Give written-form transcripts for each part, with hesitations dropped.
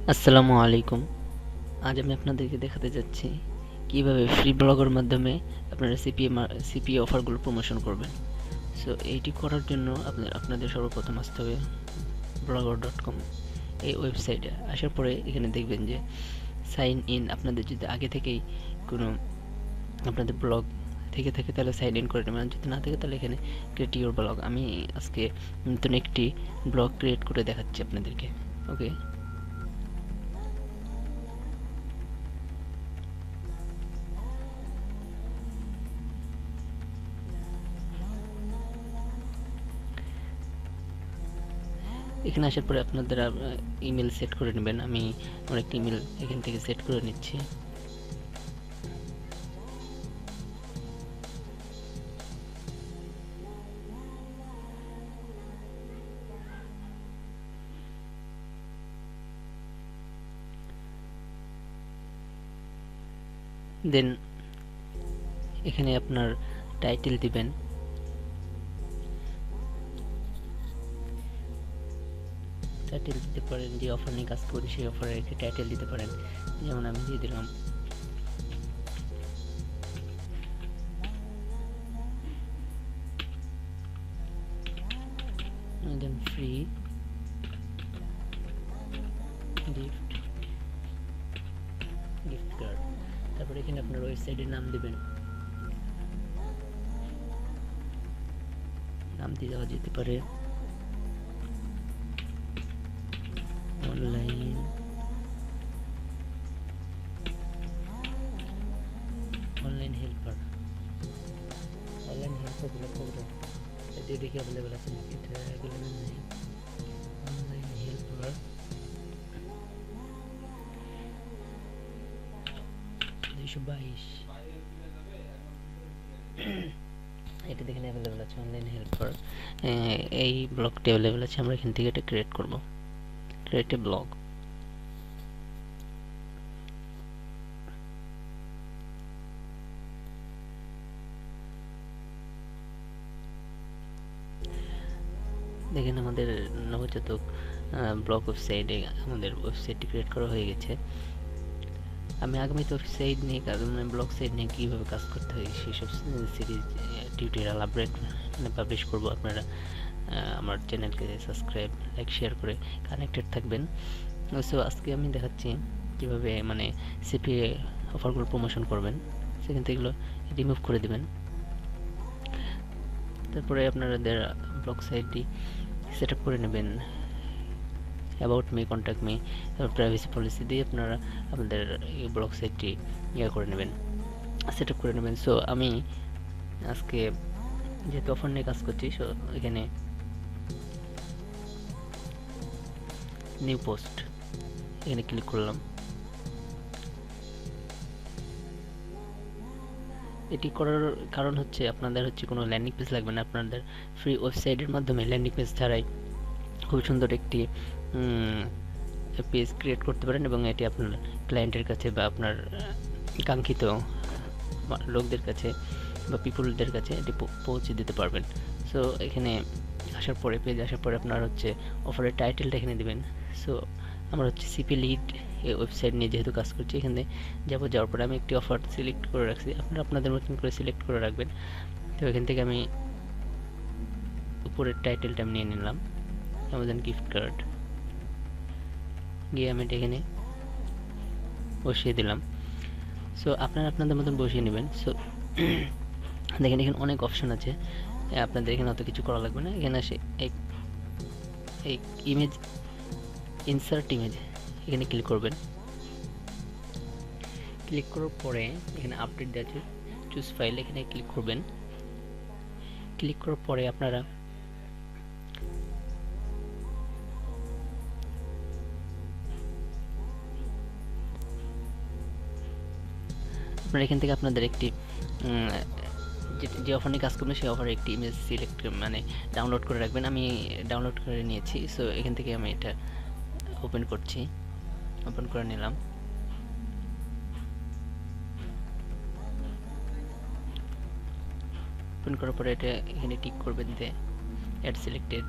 আসসালামু আলাইকুম। আজ আমি আপনাদেরকে দেখাতে যাচ্ছি কিভাবে ফ্রি ব্লগের মাধ্যমে আপনারা সিপিএ অফারগুলো প্রমোশন করবেন। সো এইটি করার জন্য আপনাদের সর্বপ্রথম আসতে হবে blogger.com এই ওয়েবসাইটে। আসার পরে এখানে দেখবেন যে সাইন ইন, আপনাদের যদি আগে থেকেই কোনো আপনাদের ব্লগ থেকে থাকে তাহলে সাইন ইন করে নেবেন, যদি না থাকে তাহলে এখানে ক্রিয়েট ইউর ব্লগ। আমি আজকে নতুন একটি ব্লগ ক্রিয়েট করে দেখাচ্ছি আপনাদেরকে। ওকে, এখানে আসার পরে আপনাদের ইমেল সেট করে নেবেন। আমি আমার একটা ইমেল এখান থেকে সেট করে নিচ্ছি। দেন এখানে আপনার টাইটেল দিবেন। টাইটেল দিতে পারেন যে অফার নিয়ে কাজ করি সেই অফারের একটি টাইটেল দিতে পারেন, যেমন আমি দিয়ে দিলাম দেন ফ্রি গিফট কার্ড। তারপরে এখানে আপনার ওয়েবসাইটের নাম দিবেন, নাম দিয়ে দেওয়া যেতে পারে online online helper. Online helper গুলো করবেন, এটি দেখি অ্যাভেলেবেল আছে নাকি। এটা অ্যাভেলেবেল নেই। অনলাইন হেল্পার 222, এটা দেখেন অ্যাভেলেবেল আছে অনলাইন হেল্পার। এই ব্লগটি অ্যাভেলেবেল আছে, আমরা এখান থেকে এটা ক্রিয়েট করব। Create a blog. দেখেন আমাদের নবজাতক ব্লগ ওয়েবসাইটে আমাদের ওয়েবসাইটটি ক্রিয়েট করা হয়ে গেছে। আমি আগামীতে ওয়েবসাইট নিয়ে মানে ব্লগ সাইট নিয়ে কীভাবে কাজ করতে হয় সেসব সিরিজ টিউটোরিয়াল আপডেট মানে পাবলিশ করব। আপনারা আমার চ্যানেলকে সাবস্ক্রাইব, লাইক, শেয়ার করে কানেক্টেড থাকবেন। সো আজকে আমি দেখাচ্ছি কীভাবে মানে সিপিএ অফারগুলো প্রমোশন করবেন। সেখান থেকে এগুলো রিমুভ করে দেবেন। তারপরে আপনাদের ব্লগ সাইটটি সেট আপ করে নেবেন। অ্যাবাউট মি, কন্ট্যাক্ট মি, তারপর প্রাইভেসি পলিসি দিয়ে আপনারা আপনাদের এই ব্লগ সাইটটি করে নেবেন, সেট আপ করে নেবেন। সো আমি আজকে যেহেতু অফার নিয়ে কাজ করছি, সো এখানে নিউ পোস্ট এখানে ক্লিক করলাম। এটি করার কারণ হচ্ছে আপনাদের কোনো ল্যান্ডিং পেজ লাগবে না। আপনাদের ফ্রি ওয়েবসাইটের মাধ্যমে ল্যান্ডিং পেজ ছাড়াই খুব সুন্দর একটি পেজ ক্রিয়েট করতে পারেন এবং এটি আপনার ক্লায়েন্টের কাছে বা আপনার কাঙ্ক্ষিত লোকদের কাছে বা পিপুলদের কাছে এটি পৌঁছে দিতে পারবেন। সো এখানে আসার পরে পেজ আসার পরে আপনার অফারের টাইটেলটা এখানে দেবেন। সো আমার সিপি লিড এই ওয়েবসাইট নিয়ে যেহেতু কাজ করছি, এখানে যাওয়ার পরে আমি একটি অফার সিলেক্ট করে রাখছি। আপনারা আপনাদের মতন করে সিলেক্ট করে রাখবেন। তো এখান থেকে আমি উপরের টাইটেলটা আমি নিয়ে নিলাম, অ্যামাজন গিফট কার্ড, গিয়ে আমি এটা এখানে বসিয়ে দিলাম। সো আপনারা আপনাদের মতন বসিয়ে নেবেন। সো দেখেন এখানে অনেক অপশন আছে, আপনাদের এখানে অত কিছু করা লাগবে না। এখানে আসে এই ইমেজ, ইনসার্ট ইমেজ, এখানে ক্লিক করবেন। ক্লিক করার পরে এখানে আপডেট দেওয়া আছে, চুজ ফাইল, এখানে ক্লিক করবেন। ক্লিক করার পরে আপনারা এখান থেকে আপনাদের একটি যে অফার নিয়ে কাজ করবেন সেই অফারের একটি ইমেজ সিলেক্ট মানে ডাউনলোড করে রাখবেন। আমি ডাউনলোড করে নিয়েছি। সো এখান থেকে আমি এটা ওপেন করছি, ওপেন করে নিলাম। ওপেন করার পরে এটা এখানে টিক করবেন যে অ্যাড সিলেক্টেড।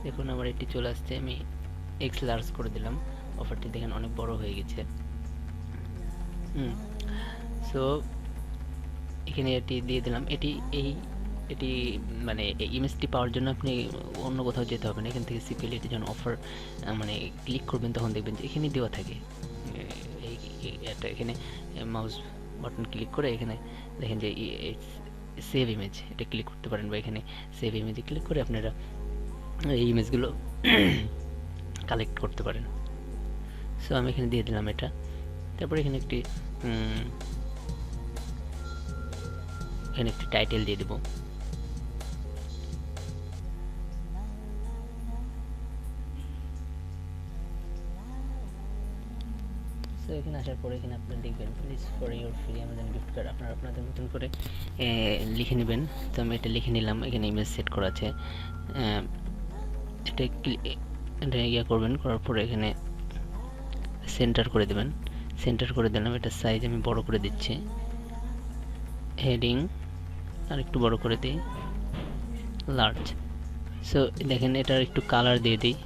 দেখুন আমার এটি চলে আসছে। আমি এক্স লার্জ করে দিলাম। অফারটি দেখেন অনেক বড় হয়ে গেছে। সো এখানে এটি দিয়ে দিলাম। এটি মানে এই ইমেজটি পাওয়ার জন্য আপনি অন্য কোথাও যেতে হবে না। এখান থেকে সিপিএল এটি যখন অফার মানে ক্লিক করবেন তখন দেখবেন যে এখানে দেওয়া থাকে। এটা এখানে মাউস বাটন ক্লিক করে এখানে দেখেন যে সেভ ইমেজ, এটা ক্লিক করতে পারেন, বা এখানে সেভ ইমেজে ক্লিক করে আপনারা এই ইমেজগুলো কালেক্ট করতে পারেন। সো আমি এখানে দিয়ে দিলাম এটা। তারপরে এখানে একটি টাইটেল দিয়ে দেব। সো এখানে আসার পরে এখানে আপনারা দেখবেন please for your free Amazon gift card আপনারা আপনাদের মতন করে লিখে নেবেন। তো আমি এটা লিখে নিলাম। এখানে ইমেজ সেট করা আছে। এটা ইয়ে করবেন, করার পরে এখানে সেন্টার করে দেবেন। সেন্টার করে দিলাম। এটা সাইজ আমি বড় করে দিচ্ছি। হেডিং আর একটু বড় করে দিই, লার্জ। সো দেখেন এটার একটু কালার দিয়ে দিই।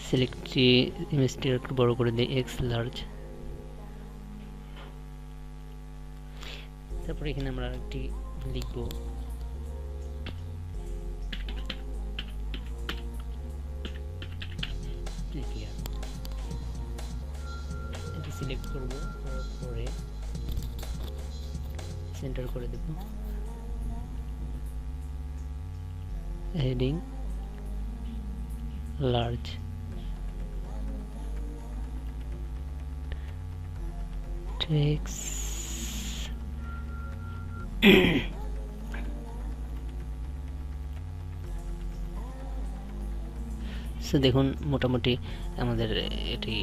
সিলেক্ট ইমেজটি একটু বড় করে দিই, এক্স লার্জ। তারপরে এখানে আমরা একটি লিখব, এটি সিলেক্ট করব, তারপরে সেন্টার করে দেব। হেডিং লার্জ, টেক্সট সো দেখুন মোটামুটি আমাদের এটি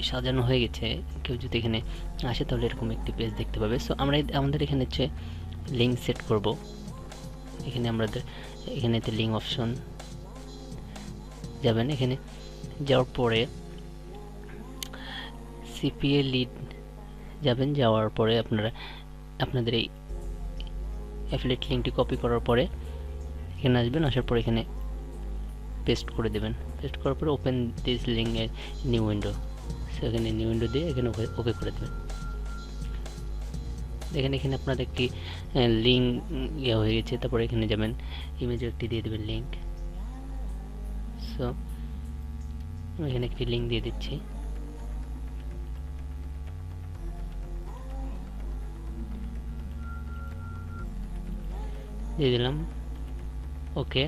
সাজানো হয়ে গেছে। কেউ যদি এখানে আসে তাহলে এরকম একটি পেজ দেখতে পাবে। সো আমরা আমাদের এখানে হচ্ছে লিঙ্ক সেট করব। এখানে আমাদের এখানেতে লিঙ্ক অপশন যাবেন। এখানে যাওয়ার পরে সিপিএ লিড যাবেন। যাওয়ার পরে আপনারা আপনাদের এই অ্যাফিলিয়েট লিঙ্কটি কপি করার পরে এখানে আসবেন। আসার পরে এখানে পেস্ট করে দেবেন। পেস্ট করার পরে ওপেন দিস লিঙ্ক এর নিউ উইন্ডো। সো এখানে নিউ উইন্ডো দিয়ে এখানে ওকে করে দেবেন। দেখেন এখানে আপনার একটি লিঙ্ক ইয়ে হয়ে গেছে। তারপরে এখানে যাবেন, ইমেজে একটি দিয়ে দেবেন লিঙ্ক। সো আমি এখানে একটি লিঙ্ক দিয়ে দিচ্ছি। দিয়ে দিলাম ওকে।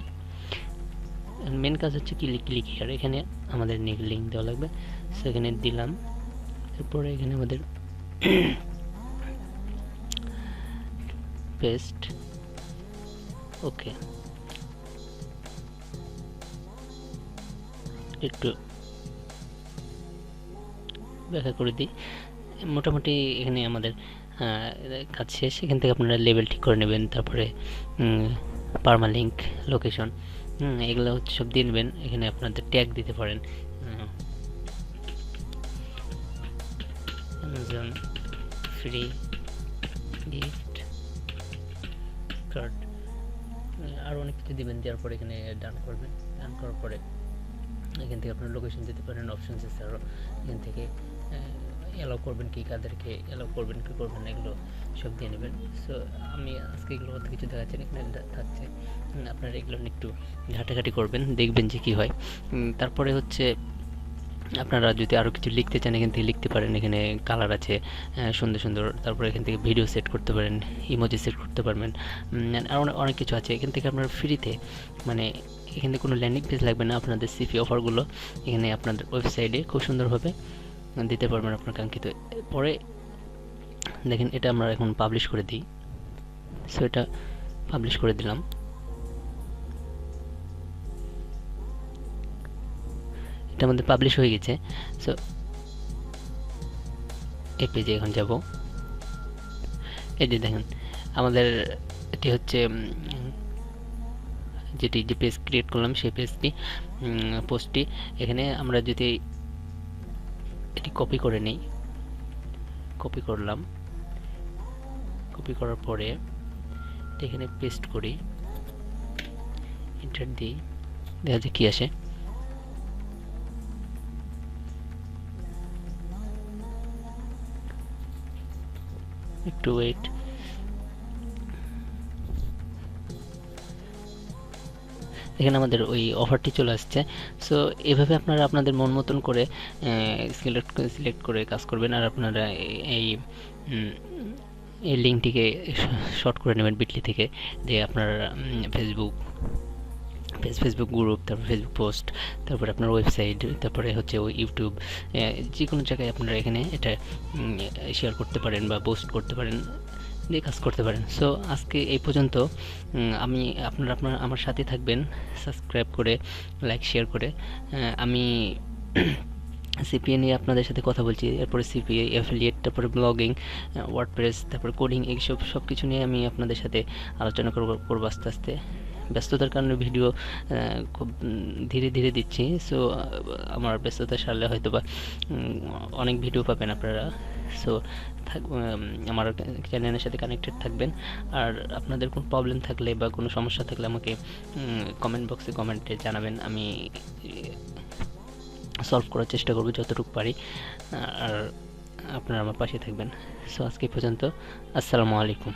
মেন কাজ হচ্ছে ক্লিক হিয়ার। এখানে আমাদের লিঙ্ক দেওয়া লাগবে। সো এখানে দিলাম। তারপরে এখানে আমাদের পেস্ট ওকে। একটু ব্যাখ্যা করে দিই। মোটামুটি এখানে আমাদের কাজ শেষ। এখান থেকে আপনারা লেভেল ঠিক করে নেবেন। তারপরে পারমালিঙ্ক, লোকেশন, এগুলো হচ্ছে সব দিয়ে নেবেন। এখানে আপনাদের ট্যাগ দিতে পারেন, অ্যামাজন ফ্রি গিফট কার্ড, আরও অনেক কিছু দিবেন। দেওয়ার পরে এখানে ডান করবেন। ডান করার পরে এখান থেকে আপনার লোকেশন দিতে পারেন, অপশনস আছে আরও। এখান থেকে অ্যালাউ করবেন কি, কাদেরকে অ্যালাউ করবেন কি করবেন না, এগুলো সব দিয়ে নেবেন। সো আমি আজকে এগুলোর মধ্যে কিছু দেখাচ্ছি না, এখানে থাকছে। আপনারা এগুলো একটু ঘাটাঘাটি করবেন, দেখবেন যে কী হয়। তারপরে হচ্ছে আপনারা যদি আরও কিছু লিখতে চান এখান থেকে লিখতে পারেন। এখানে কালার আছে সুন্দর সুন্দর। তারপরে এখান থেকে ভিডিও সেট করতে পারেন, ইমোজি সেট করতে পারবেন, আর অনেক কিছু আছে। এখান থেকে আপনারা ফ্রিতে, মানে এখানে কোনো ল্যান্ডিং পেজ লাগবে না। আপনাদের সিপি অফারগুলো এখানে আপনাদের ওয়েবসাইটে খুব সুন্দরভাবে দিতে পারবেন আপনার কাঙ্ক্ষিত। পরে দেখেন এটা আমরা এখন পাবলিশ করে দিই। সো এটা পাবলিশ করে দিলাম। এটা আমাদের পাবলিশ হয়ে গেছে। সো এই পেজে এখন যাব। এই যে দেখেন আমাদের এটি হচ্ছে যেটি যে পেজ ক্রিয়েট করলাম সেই পেজটি, পোস্টটি। এখানে আমরা যদি এটি কপি করে নিই, কপি করলাম, কপি করার পরে এখানে পেস্ট করি। এন্টার দিই, দেখা যাক কি আসে। একটু ওয়েট। এখানে আমাদের ওই অফারটি চলে আসছে। সো এভাবে আপনারা আপনাদের মন মতন করে সিলেক্ট করে কাজ করবেন। আর আপনারা এই এই লিঙ্কটিকে শর্ট করে নেবেন বিটলি থেকে, দিয়ে আপনার ফেসবুক গ্রুপ, তারপর ফেসবুক পোস্ট, তারপরে আপনার ওয়েবসাইট, তারপরে হচ্ছে ওই ইউটিউব, যে কোনো জায়গায় আপনারা এখানে এটা শেয়ার করতে পারেন বা পোস্ট করতে পারেন, দিয়ে কাজ করতে পারেন। সো আজকে এই পর্যন্ত। আমি আপনারা আমার সাথে থাকবেন, সাবস্ক্রাইব করে, লাইক, শেয়ার করে। আমি সিপিএ নিয়ে আপনাদের সাথে কথা বলছি, এরপরে সিপিএ, অ্যাফিলিয়েট, তারপরে ব্লগিং, ওয়ার্ডপ্রেস, তারপরে কোডিং, এইসব সব কিছু নিয়ে আমি আপনাদের সাথে আলোচনা করবো আস্তে আস্তে। ব্যস্ততার কারণে ভিডিও খুব ধীরে ধীরে দিচ্ছি। সো আমার ব্যস্ততা সারলে হয়তো বা অনেক ভিডিও পাবেন আপনারা। সো আমার চ্যানেলের সাথে কানেক্টেড থাকবেন। আর আপনাদের কোনো প্রবলেম থাকলে বা কোনো সমস্যা থাকলে আমাকে কমেন্ট বক্সে কমেন্টে জানাবেন, আমি সলভ করার চেষ্টা করব যতটুকু পারি। আর আপনারা আমার পাশে থাকবেন। সো আজকে পর্যন্ত, আসসালামু আলাইকুম।